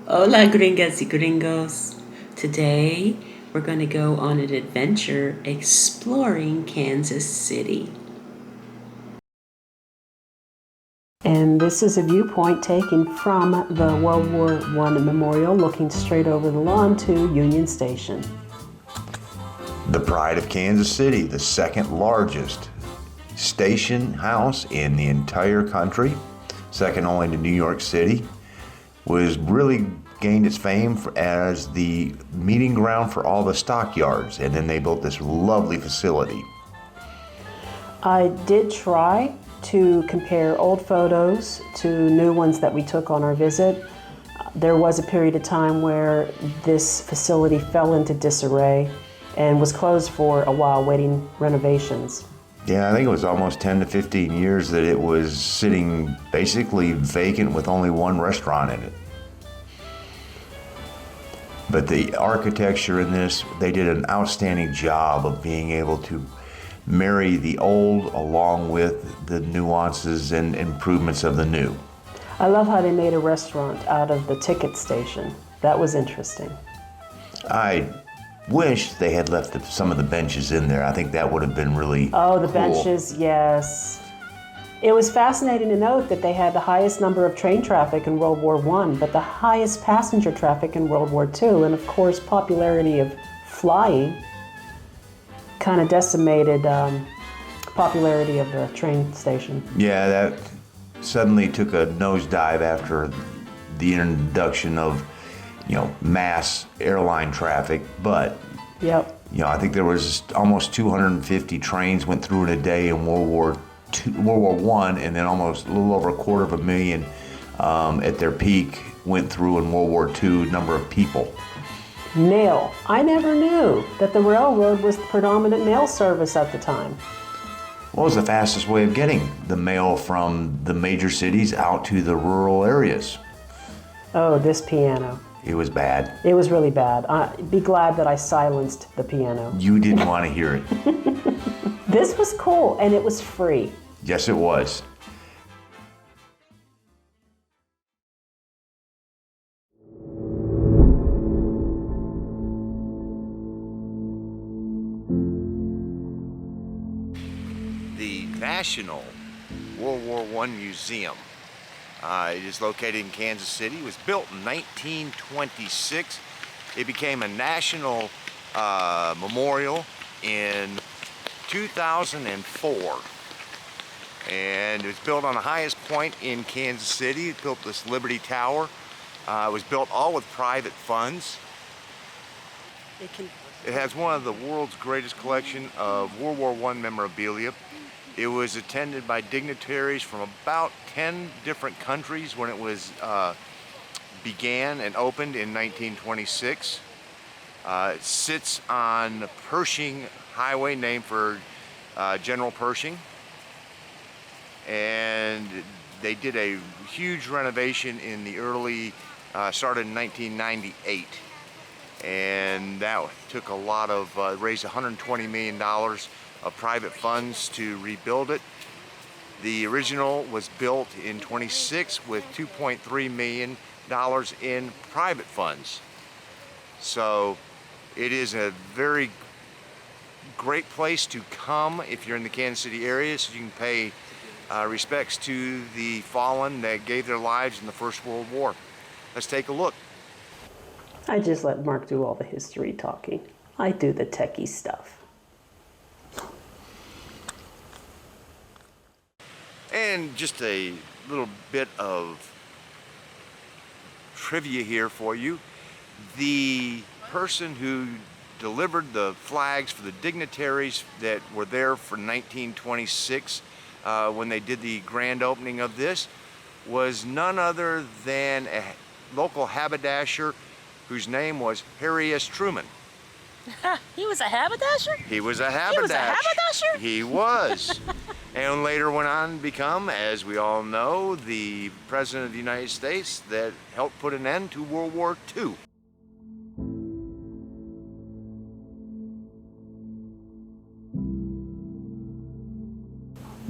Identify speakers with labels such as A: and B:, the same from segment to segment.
A: Hola, gringas y gringos. Today, we're going to go on an adventure exploring Kansas City. And this is a viewpoint taken from the World War I memorial, looking straight over the lawn to Union Station.
B: The pride of Kansas City, the second largest station house in the entire country, second only to New York City, was really gained its fame as the meeting ground for all the stockyards, and then they built this lovely facility.
A: I did try to compare old photos to new ones that we took on our visit. There was a period of time where this facility fell into disarray and was closed for a while waiting renovations.
B: Yeah, I think it was almost 10 to 15 years that it was sitting basically vacant with only one restaurant in it. But the architecture in this, they did an outstanding job of being able to marry the old along with the nuances and improvements of the new.
A: I love how they made a restaurant out of the ticket station. That was interesting.
B: I wish they had left some of the benches in there. I think that would have been really
A: Oh, the
B: cool.
A: benches, yes. It was fascinating to note that they had the highest number of train traffic in World War I, but the highest passenger traffic in World War II, and of course popularity of flying kind of decimated popularity of the train station.
B: Yeah, that suddenly took a nosedive after the introduction of, mass airline traffic. But,
A: Yep.
B: I think there was almost 250 trains went through in a day in World War I, and then almost a little over 250,000 at their peak went through in World War II, number of people.
A: Mail. I never knew that the railroad was the predominant mail service at the time.
B: What was the fastest way of getting the mail from the major cities out to the rural areas?
A: Oh, this piano.
B: It was bad.
A: It was really bad. I'd be glad that I silenced the piano.
B: You didn't want to hear it.
A: This was cool, and it was free.
B: Yes, it was. The National World War I Museum. It is located in Kansas City. It was built in 1926. It became a national memorial in 2004. And it was built on the highest point in Kansas City. It built this Liberty Tower. It was built all with private funds. It has one of the world's greatest collection of World War I memorabilia. It was attended by dignitaries from about 10 different countries when it was began and opened in 1926. It sits on Pershing Highway, named for General Pershing. And they did a huge renovation in the early, started in 1998. And that took a lot of, raised $120 million of private funds to rebuild it. The original was built in 26 with $2.3 million in private funds. So it is a very great place to come if you're in the Kansas City area, so you can pay respects to the fallen that gave their lives in the First World War. Let's take a look.
A: I just let Mark do all the history talking. I do the techie stuff.
B: And just a little bit of trivia here for you. The person who delivered the flags for the dignitaries that were there for 1926 when they did the grand opening of this was none other than a local haberdasher whose name was Harry S. Truman.
C: He was a haberdasher?
B: He was a haberdasher.
C: He was a haberdasher?
B: He was. And later went on to become, as we all know, the President of the United States that helped put an end to World War II.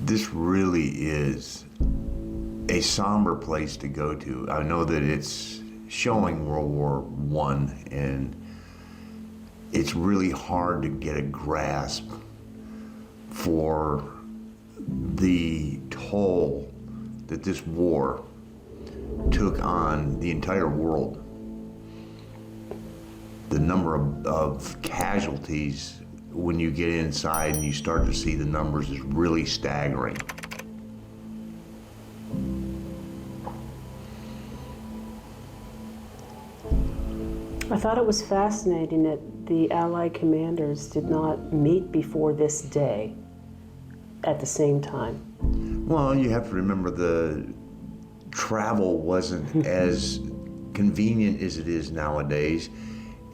B: This really is a somber place to go to. I know that it's
D: showing World War I, and it's really hard to get a grasp for the toll that this war took on the entire world. The number of casualties when you get inside and you start to see the numbers is really staggering.
A: I thought it was fascinating that the Allied commanders did not meet before this day at the same time.
D: Well, you have to remember the travel wasn't as convenient as it is nowadays,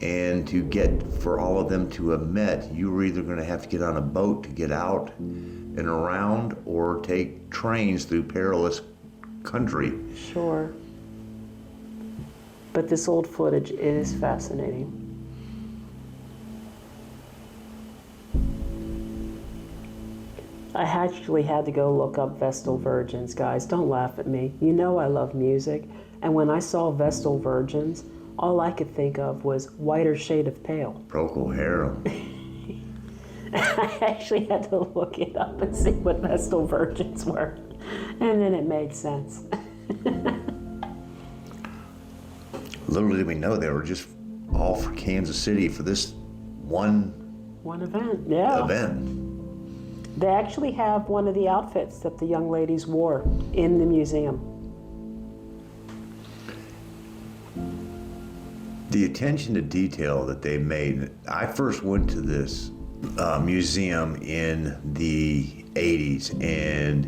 D: and for all of them to have met, you were either going to have to get on a boat to get out and around or take trains through perilous country.
A: Sure. But this old footage is fascinating. I actually had to go look up Vestal Virgins, guys. Don't laugh at me. You know I love music. And when I saw Vestal Virgins, all I could think of was Whiter Shade of Pale.
D: Procol Harum.
A: I actually had to look it up and see what Vestal Virgins were. And then it made sense.
D: Little did we know they were just all for Kansas City for this one
A: event, yeah.
D: event.
A: They actually have one of the outfits that the young ladies wore in the museum.
D: The attention to detail that they made. I first went to this museum in the 80s, and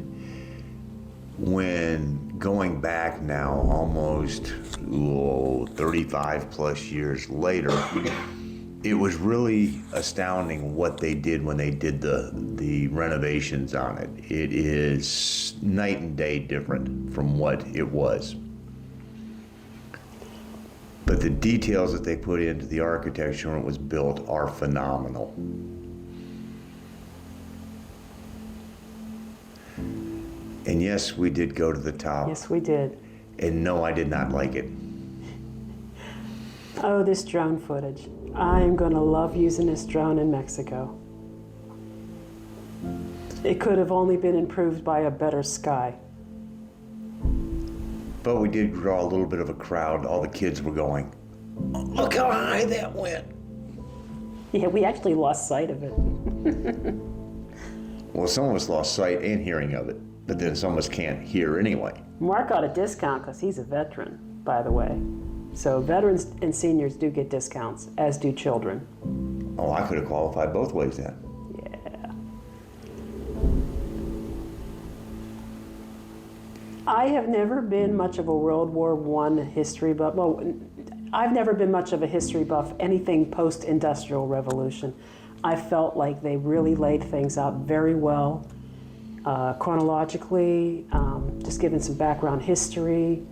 D: when going back now almost 35 plus years later, it was really astounding what they did when they did the renovations on it. It is night and day different from what it was. But the details that they put into the architecture when it was built are phenomenal. And yes, we did go to the top.
A: Yes, we did.
D: And no, I did not like it.
A: Oh, this drone footage. I'm gonna love using this drone in Mexico. It could have only been improved by a better sky.
D: But we did draw a little bit of a crowd. All the kids were going, "Look how high that went."
A: Yeah, we actually lost sight of it.
D: Well, some of us lost sight and hearing of it, but then some of us can't hear anyway.
A: Mark got a discount because he's a veteran, by the way. So veterans and seniors do get discounts, as do children.
D: Oh, I could have qualified both ways then.
A: Yeah. I have never been much of a World War I history buff. Well, I've never been much of a history buff, anything post-industrial revolution. I felt like they really laid things out very well, chronologically, just giving some background history.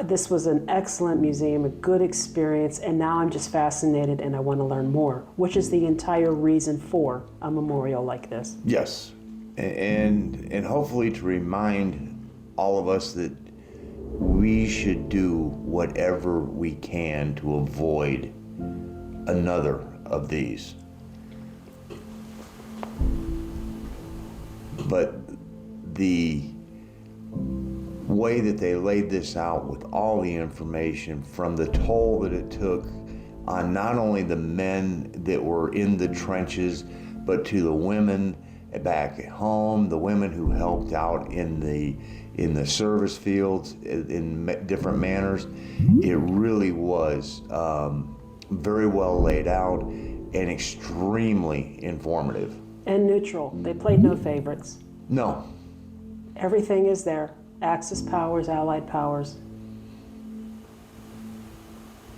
A: This was an excellent museum, a good experience, and now I'm just fascinated and I want to learn more, which is the entire reason for a memorial like this.
D: Yes, and hopefully to remind all of us that we should do whatever we can to avoid another of these. But the way that they laid this out with all the information, from the toll that it took on not only the men that were in the trenches, but to the women back at home, the women who helped out in the service fields in different manners, it really was very well laid out and extremely informative.
A: And neutral. They played no favorites.
D: No.
A: Everything is there. Axis powers, Allied powers.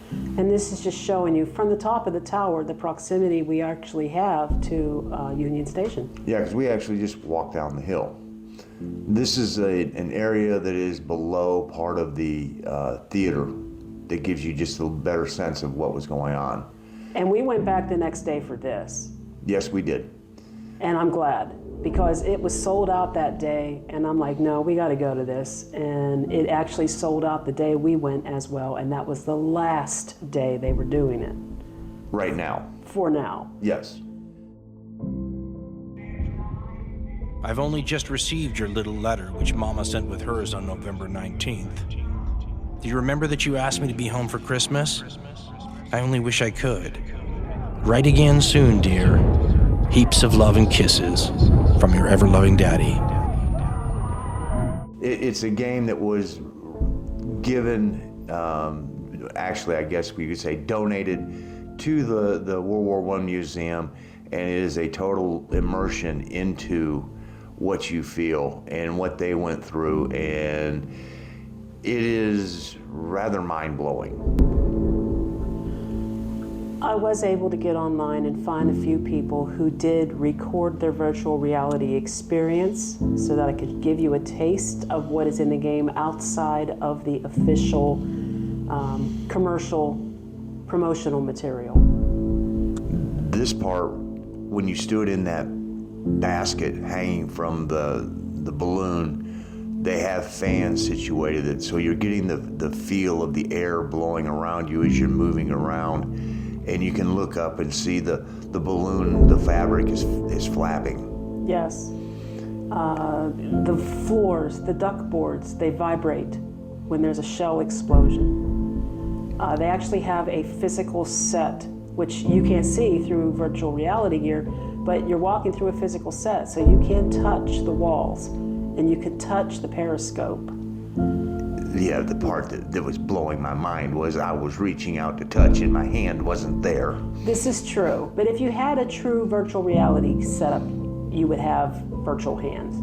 A: And this is just showing you from the top of the tower the proximity we actually have to Union Station.
D: Yeah, because we actually just walked down the hill. This is an area that is below part of the theater that gives you just a better sense of what was going on.
A: And we went back the next day for this.
D: Yes, we did.
A: And I'm glad. because it was sold out that day, and I'm like, no, we got to go to this. And it actually sold out the day we went as well, and that was the last day they were doing it.
D: Right now.
A: For now.
D: Yes.
E: I've only just received your little letter, which Mama sent with hers on November 19th. Do you remember that you asked me to be home for Christmas? I only wish I could. Write again soon, dear. Heaps of love and kisses from your ever-loving daddy.
D: It's a game that was given, actually, I guess we could say donated to the World War I Museum, and it is a total immersion into what you feel and what they went through, and it is rather mind-blowing.
A: I was able to get online and find a few people who did record their virtual reality experience so that I could give you a taste of what is in the game outside of the official commercial promotional material.
D: This part, when you stood in that basket hanging from the balloon, they have fans situated it, so you're getting the feel of the air blowing around you as you're moving around. And you can look up and see the balloon, the fabric is flapping.
A: Yes. The floors, the duck boards, they vibrate when there's a shell explosion. They actually have a physical set, which you can't see through virtual reality gear, but you're walking through a physical set, so you can touch the walls and you can touch the periscope.
D: Yeah, the part that was blowing my mind was I was reaching out to touch and my hand wasn't there.
A: This is true, but if you had a true virtual reality setup, you would have virtual hands.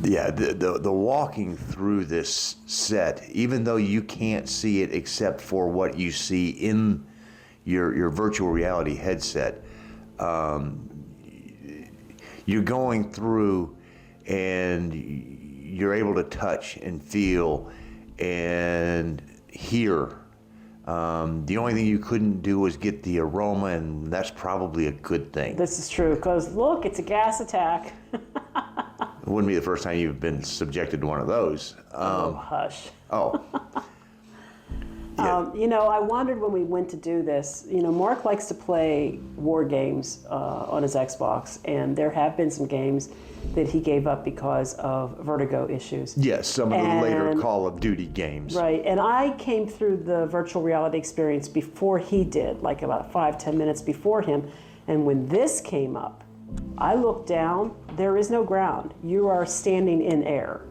D: Yeah, the walking through this set, even though you can't see it except for what you see in your virtual reality headset, you're going through and you're able to touch and feel and hear. The only thing you couldn't do was get the aroma, and that's probably a good thing.
A: This is true, because look, it's a gas attack.
D: It wouldn't be the first time you've been subjected to one of those.
A: Oh, hush.
D: Oh. Yeah.
A: You know, I wondered when we went to do this, you know, Mark likes to play war games on his Xbox, and there have been some games that he gave up because of vertigo issues.
D: Yes, some of the later Call of Duty games.
A: Right, and I came through the virtual reality experience before he did, like about 5-10 minutes before him, and when this came up, I looked down, there is no ground. You are standing in air.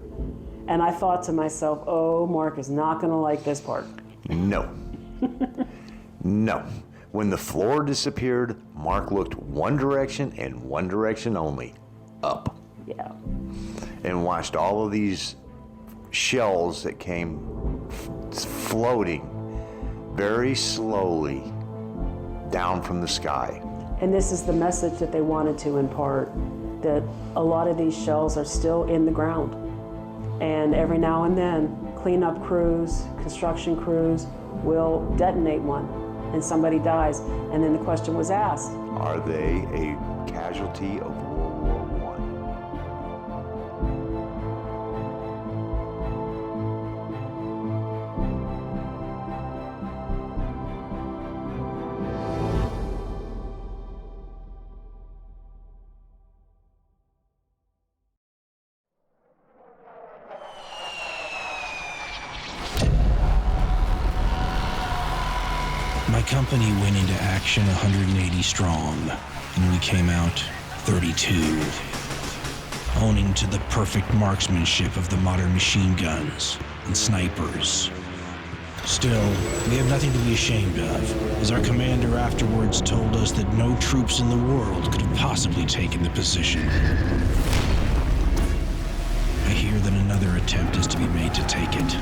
A: And I thought to myself, oh, Mark is not gonna like this part.
D: No. No. When the floor disappeared, Mark looked one direction and one direction only, up.
A: Yeah.
D: And watched all of these shells that came floating very slowly down from the sky.
A: And this is the message that they wanted to impart, that a lot of these shells are still in the ground. And every now and then, cleanup crews, construction crews will detonate one and somebody dies. And then the question was asked,
D: are they a casualty of World War I?
E: My company went into action 180 strong, and we came out 32. owning to the perfect marksmanship of the modern machine guns and snipers. Still, we have nothing to be ashamed of, as our commander afterwards told us that no troops in the world could have possibly taken the position. I hear that another attempt is to be made to take it.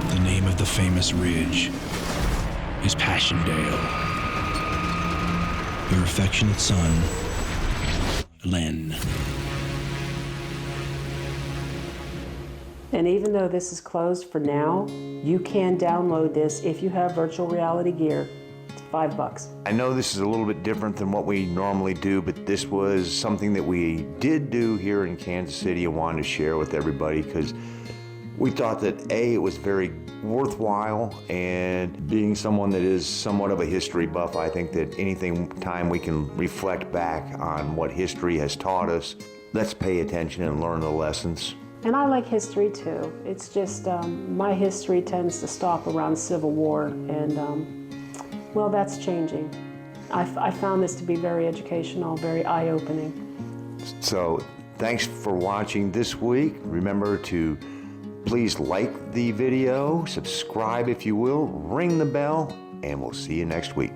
E: The name of the famous ridge is Passchendaele. Your affectionate son, Len.
A: And even though this is closed for now, you can download this if you have virtual reality gear. It's $5.
D: I know this is a little bit different than what we normally do, but this was something that we did do here in Kansas City and wanted to share with everybody because we thought that A, it was very worthwhile, and being someone that is somewhat of a history buff, I think that anything time we can reflect back on what history has taught us, let's pay attention and learn the lessons.
A: And I like history too. It's just my history tends to stop around Civil War, and well, that's changing. I found this to be very educational, very eye-opening.
D: So thanks for watching this week. Remember to please like the video, subscribe if you will, ring the bell, and we'll see you next week.